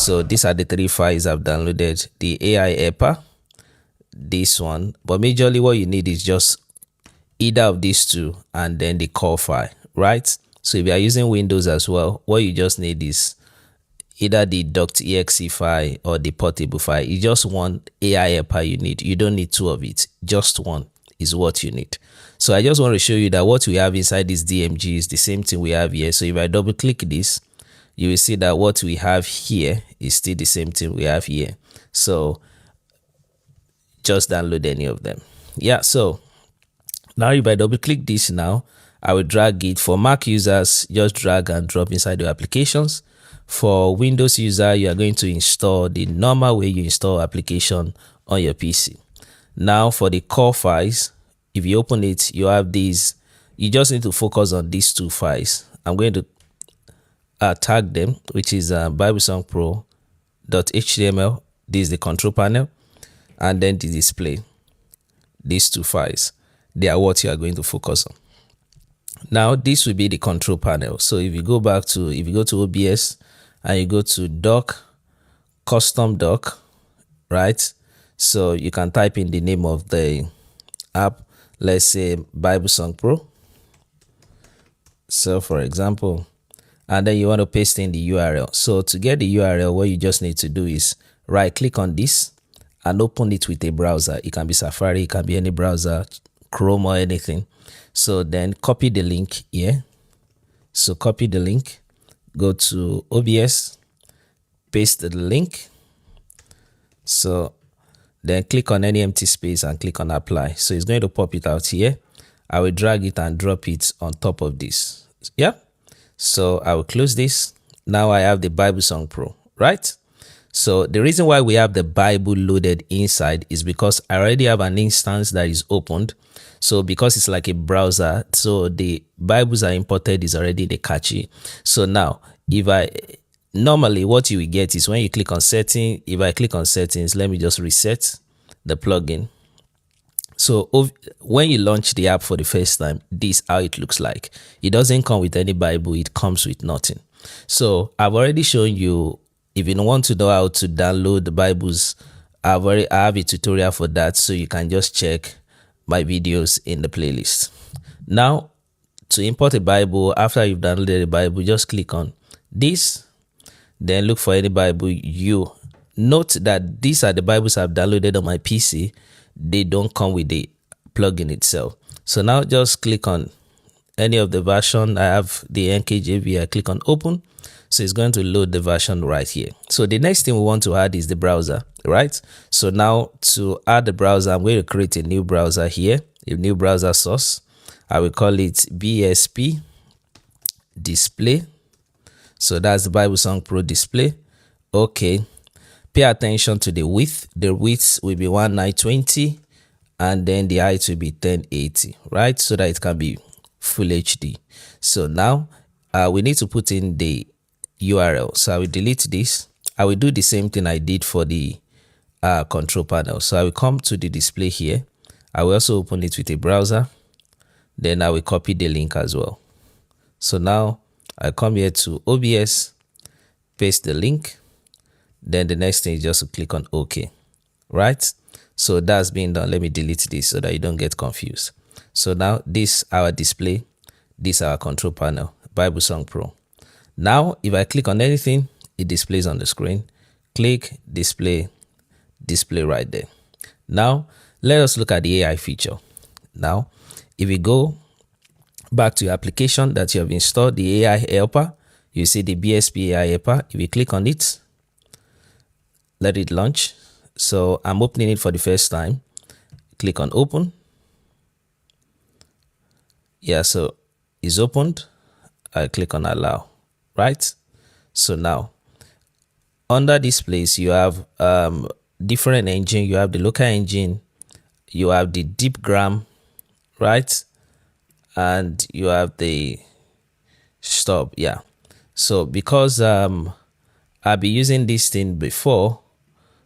So these are the 3 files I've downloaded: the AI helper, this one, but majorly what you need is just either of these two and then the core file, right? So if you are using Windows as well, what you just need is either the .exe file or the portable file. You just want AI helper you need. You don't need 2 of it. Just one is what you need. So I just want to show you that what we have inside this DMG is the same thing we have here. So if I double click this, you will see that what we have here is still the same thing we have here. So just download any of them. Yeah, so now if I double click this now, I will drag it. For Mac users, just drag and drop inside your applications. For Windows user, you are going to install the normal way you install application on your PC. Now for the core files, if you open it, you have these. You just need to focus on these 2 files. I'm going to tag them, which is biblesongpro.html. This is the control panel, and then the display. These 2 files, they are what you are going to focus on. Now this will be the control panel. So if you go to OBS and you go to dock, custom dock, right? So you can type in the name of the app, let's say Bible Song Pro. So for example, and then you want to paste in the URL. So to get the URL, what you just need to do is right click on this and open it with a browser. It can be Safari, it can be any browser, Chrome or anything. So then copy the link here. So copy the link, go to OBS, paste the link. So then click on any empty space and click on apply. So it's going to pop it out here. I will drag it and drop it on top of this. Yeah. So I will close this. Now I have the Bible Song Pro, right? So the reason why we have the Bible loaded inside is because I already have an instance that is opened. So because it's like a browser, so the Bibles are imported is already the cache. So now normally what you will get is when you click on setting, if I click on settings, let me just reset the plugin. So when you launch the app for the first time, this is how it looks like. It doesn't come with any Bible, it comes with nothing. So I've already shown you, if you want to know how to download the Bibles, I have a tutorial for that, so you can just check my videos in the playlist. Now to import a Bible, after you've downloaded the Bible, just click on this, then look for any Bible. You note that these are the Bibles I've downloaded on my PC. They don't come with the plugin itself. So now just click on any of the version. I have the NKJV. I click on open. So it's going to load the version right here. So the next thing we want to add is the browser, right? So now to add the browser, I'm going to create a new browser here, a new browser source. I will call it BSP display. So that's the Bible Song Pro display. Okay. Pay attention to the width. The width will be 1920 and then the height will be 1080, right? So that it can be full HD. So now we need to put in the URL. So I will delete this. I will do the same thing I did for the control panel. So I will come to the display here. I will also open it with a browser. Then I will copy the link as well. So now I come here to OBS, paste the link. Then the next thing is just to click on OK, right? So that's been done. Let me delete this so that you don't get confused. So now this our display, this our control panel, Bible Song Pro. Now if I click on anything, it displays on the screen. Click display, display right there. Now let us look at the AI feature. Now if we go back to your application that you have installed, the AI helper, you see the BSP AI helper. If you click on it, let it launch. So I'm opening it for the first time. Click on open. Yeah, so it's opened. I click on allow, right? So now under this place you have different engine. You have the local engine, you have the deepgram, right? And you have the stop. Yeah. So because I've been using this thing before,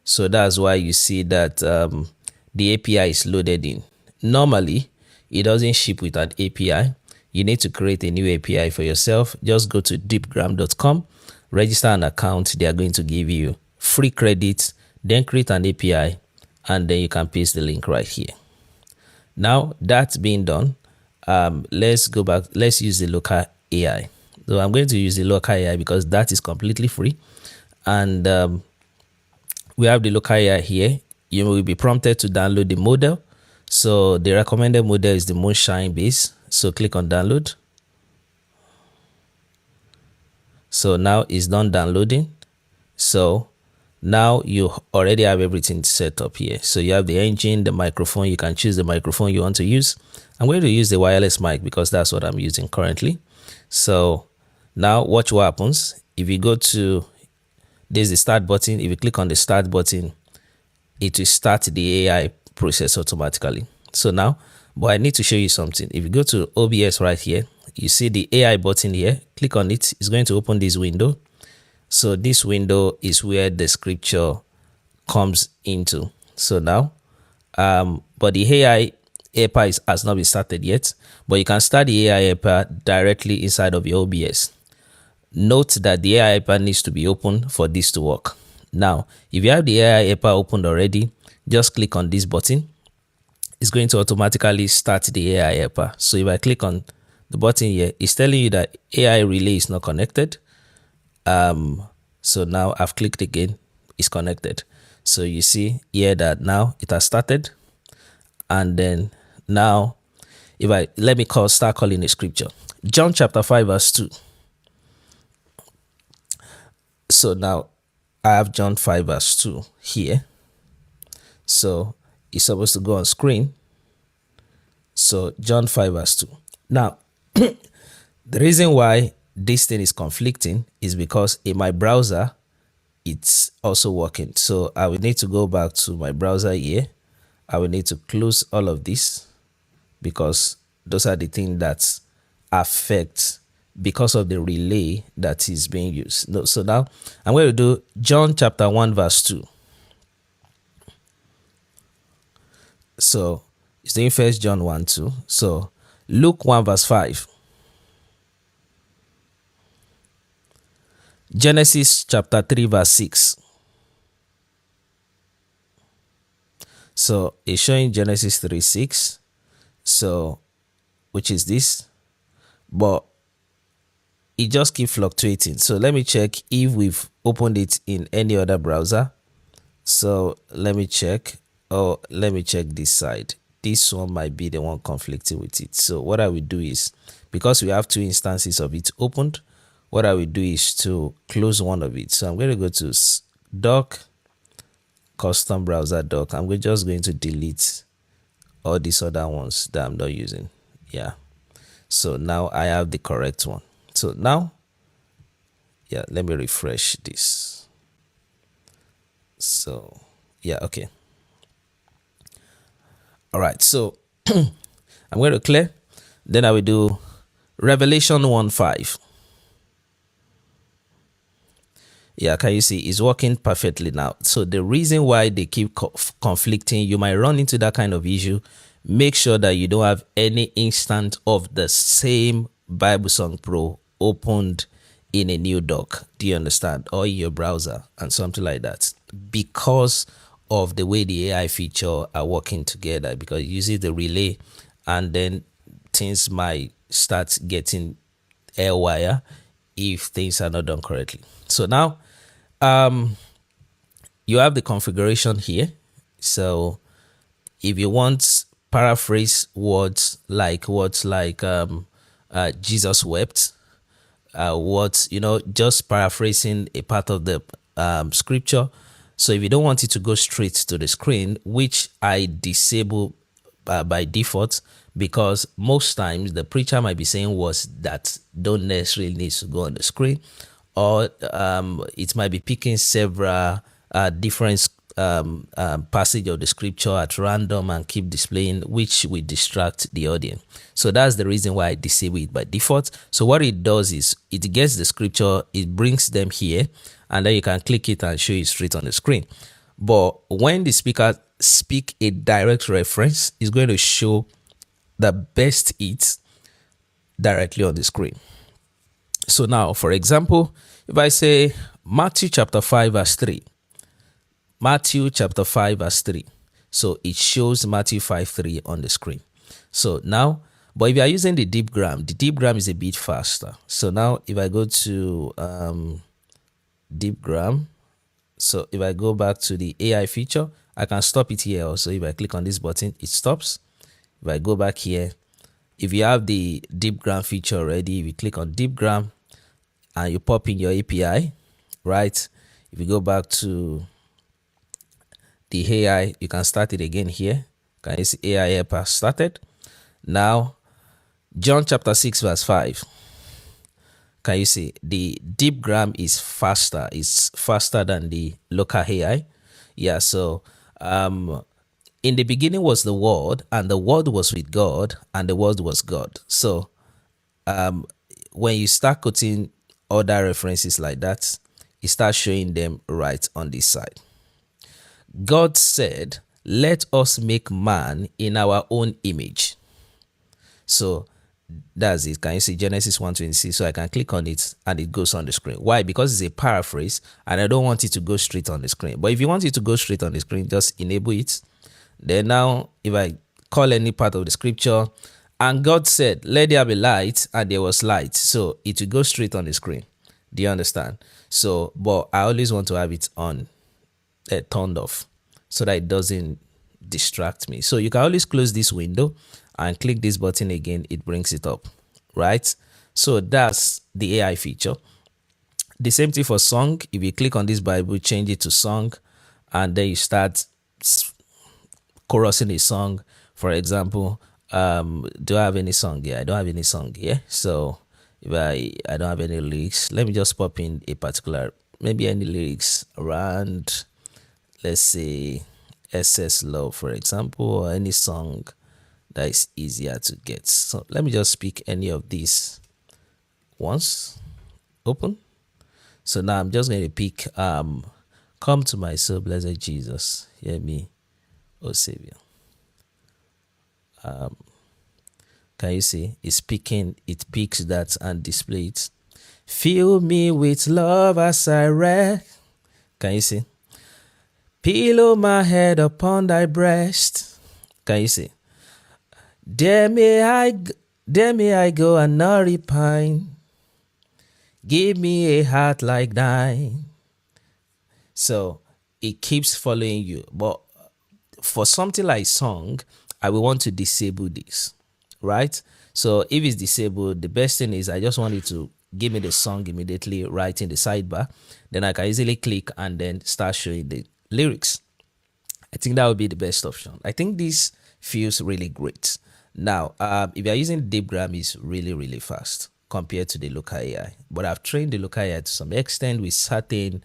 so that's why you see that the API is loaded in. Normally, it doesn't ship with an API. You need to create a new API for yourself. Just go to deepgram.com register an account. They are going to give you free credit, then create an API, and then you can paste the link right here. Now that's being done, let's go back. Let's use the local AI. So I'm going to use the local AI because that is completely free. And we have the local AI here. You will be prompted to download the model. So the recommended model is the Moonshine base. So click on download. So now it's done downloading. So now you already have everything set up here. So you have the engine, the microphone. You can choose the microphone you want to use. I'm going to use the wireless mic because that's what I'm using currently. So now watch what happens. If you go to, there's the start button. If you click on the start button, it will start the AI process automatically. So now, but I need to show you something. If you go to OBS right here, you see the AI button here. Click on it. It's going to open this window. So this window is where the scripture comes into. So now, but the AI helper has not been started yet, but you can start the AI helper directly inside of your OBS. Note that the AI helper needs to be open for this to work. Now, if you have the AI helper opened already, just click on this button. It's going to automatically start the AI helper. So if I click on the button here, it's telling you that AI relay is not connected. So now I've clicked again, it's connected. So you see here that now it has started. And then now, if I let me start calling the scripture, John chapter 5 verse 2. So now I have John 5 verse 2 here. So it's supposed to go on screen. So John 5 verse 2. Now, the reason why this thing is conflicting is because in my browser, it's also working. So I will need to go back to my browser here. I will need to close all of this because those are the things that affect because of the relay that is being used. So now I'm going to do John chapter 1 verse 2. So it's doing first John 1 2. So Luke 1 verse 5. Genesis chapter 3 verse 6. So it's showing Genesis 3 6. So which is this, but it just keeps fluctuating. So let me check if we've opened it in any other browser. So let me check. Oh, let me check this side. This one might be the one conflicting with it. So what I will do is, because we have two instances of it opened, what I will do is to close one of it. So I'm going to go to dock, custom browser dock. I'm just going to delete all these other ones that I'm not using. Yeah. So now I have the correct one. So now, yeah, let me refresh this. So yeah, okay. All right. So I'm going to clear. Then I will do Revelation 1:5. Yeah, can you see it's working perfectly now? So the reason why they keep conflicting, you might run into that kind of issue. Make sure that you don't have any instance of the same Bible Song Pro opened in a new dock. Do you understand? Or in your browser and something like that. Because of the way the AI feature are working together, because you use the relay and then things might start getting airwire if things are not done correctly. So now you have the configuration here. So if you want paraphrase words like Jesus wept, just paraphrasing a part of the scripture. So if you don't want it to go straight to the screen, which I disable by default, because most times the preacher might be saying words that don't necessarily need to go on the screen, or it might be picking several different passage of the scripture at random and keep displaying, which will distract the audience. So that's the reason why I disable it by default. So what it does is it gets the scripture, it brings them here, and then you can click it and show it straight on the screen. But when the speaker speak a direct reference, it's going to show the best hits directly on the screen. So now, for example, if I say Matthew chapter 5 verse 3, Matthew chapter 5 verse 3. So it shows Matthew 5 3 on the screen. So now, but if you are using the deep gram is a bit faster. So now if I go to deep gram, so if I go back to the AI feature, I can stop it here also. If I click on this button, it stops. If I go back here, if you have the deep gram feature already, if you click on deep gram and you pop in your API, right? If you go back to the AI, you can start it again here. Can you see AI helper started? Now, John chapter 6 verse 5. Can you see the deep gram is faster? It's faster than the local AI. Yeah, so in the beginning was the Word, and the Word was with God, and the Word was God. So when you start quoting other references like that, it starts showing them right on this side. God said, let us make man in our own image. So that's it. Can you see Genesis 1:26? So I can click on it and it goes on the screen. Why? Because it's a paraphrase and I don't want it to go straight on the screen. But if you want it to go straight on the screen, just enable it. Then now, if I call any part of the scripture, and God said, let there be light, and there was light. So it will go straight on the screen. Do you understand? So, but I always want to have it on, turned off, so that it doesn't distract me. So you can always close this window and click this button again, it brings it up, right? So that's the AI feature. The same thing for song. If you click on this Bible, change it to song, and then you start chorusing a song. For example, do I have any song here? I don't have any song here. So if I don't have any lyrics, let me just pop in a particular, maybe any lyrics around, let's say SS Love, for example, or any song that is easier to get. So let me just pick any of these once. Open. So now I'm just going to pick come to my soul, blessed Jesus, hear me, oh Savior. Can you see it's picking, it picks that and displays. Fill me with love as I rest. Can you see? Pillow my head upon thy breast. Can you see? There may I go and not repine. Give me a heart like thine. So it keeps following you. But for something like song, I will want to disable this, right? So if it's disabled, the best thing is I just want it to give me the song immediately right in the sidebar. Then I can easily click and then start showing the lyrics. I think that would be the best option. I think this feels really great. Now, if you're using DeepGram, it's really, really fast compared to the local AI. But I've trained the local AI to some extent with certain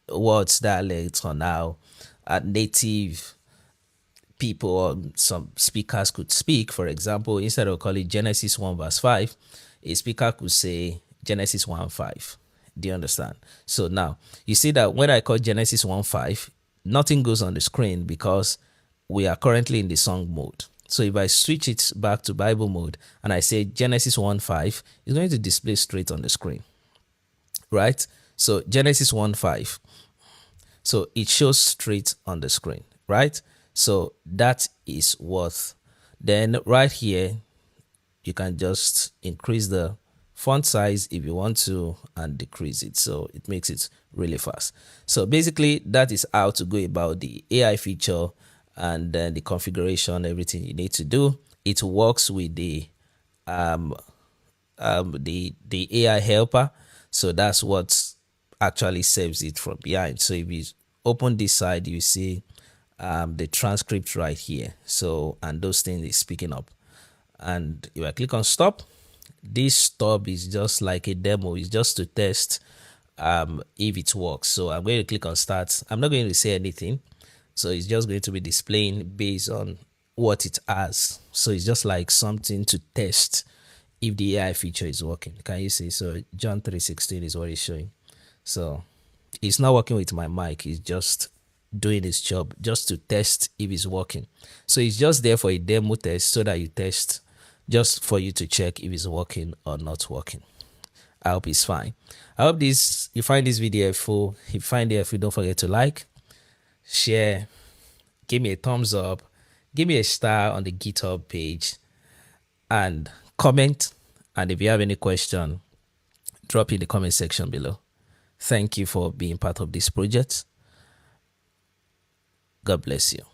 words, dialects, or now native people or some speakers could speak. For example, instead of calling Genesis 1 verse 5, a speaker could say Genesis 1:5. Do you understand? So now you see that when I call Genesis 1:5, nothing goes on the screen because we are currently in the song mode. So if I switch it back to Bible mode and I say Genesis 1:5, it's going to display straight on the screen, right? So Genesis 1:5. So it shows straight on the screen, right? So that is worth. Then right here, you can just increase the font size if you want to and decrease it. So it makes it really fast. So basically that is how to go about the AI feature and then the configuration, everything you need to do. It works with the AI helper. So that's what actually saves it from behind. So if you open this side, you see the transcript right here. So, and those things is picking up. And if I click on stop, this stop is just like a demo. It's just to test if it works. So I'm going to click on start. I'm not going to say anything. So it's just going to be displaying based on what it has. So it's just like something to test if the AI feature is working. Can you see? So John 3:16 is what it's showing. So it's not working with my mic. It's just doing its job just to test if it's working. So it's just there for a demo test so that you test just for you to check if it's working or not working. I hope it's fine. I hope you find this video helpful. If you find it helpful, don't forget to like, share, give me a thumbs up, give me a star on the GitHub page, and comment. And if you have any question, drop in the comment section below. Thank you for being part of this project. God bless you.